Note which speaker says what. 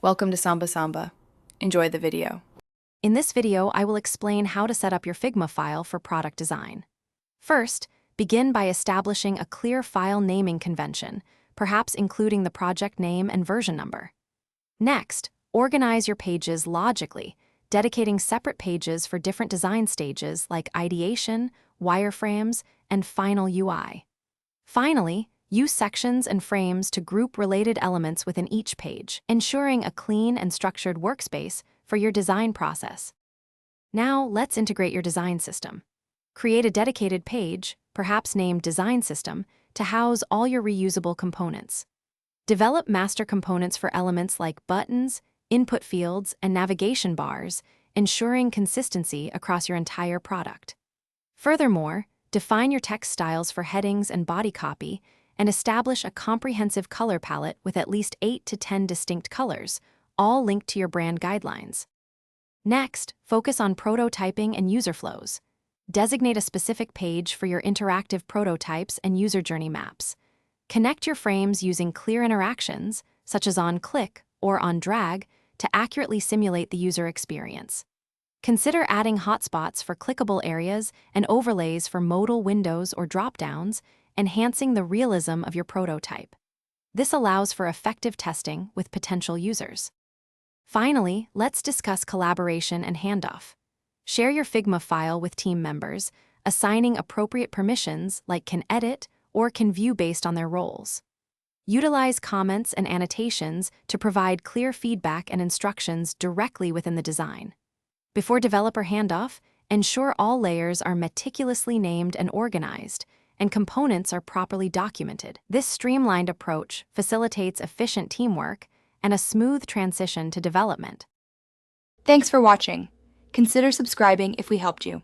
Speaker 1: Welcome to Samba Samba. Enjoy the video.
Speaker 2: In this video, I will explain how to set up your Figma file for product design. First, begin by establishing a clear file naming convention, perhaps including the project name and version number. Next, organize your pages logically, dedicating separate pages for different design stages like ideation, wireframes, and final UI. Finally, use sections and frames to group related elements within each page, ensuring a clean and structured workspace for your design process. Now, let's integrate your design system. Create a dedicated page, perhaps named Design System, to house all your reusable components. Develop master components for elements like buttons, input fields, and navigation bars, ensuring consistency across your entire product. Furthermore, define your text styles for headings and body copy, and establish a comprehensive color palette with at least 8 to 10 distinct colors, all linked to your brand guidelines. Next, focus on prototyping and user flows. Designate a specific page for your interactive prototypes and user journey maps. Connect your frames using clear interactions, such as on click or on drag, to accurately simulate the user experience. Consider adding hotspots for clickable areas and overlays for modal windows or drop-downs, enhancing the realism of your prototype. This allows for effective testing with potential users. Finally, let's discuss collaboration and handoff. Share your Figma file with team members, assigning appropriate permissions like can edit or can view based on their roles. Utilize comments and annotations to provide clear feedback and instructions directly within the design. Before developer handoff, ensure all layers are meticulously named and organized, and components are properly documented. This streamlined approach facilitates efficient teamwork and a smooth transition to development.
Speaker 1: Thanks for watching. Consider subscribing if we helped you.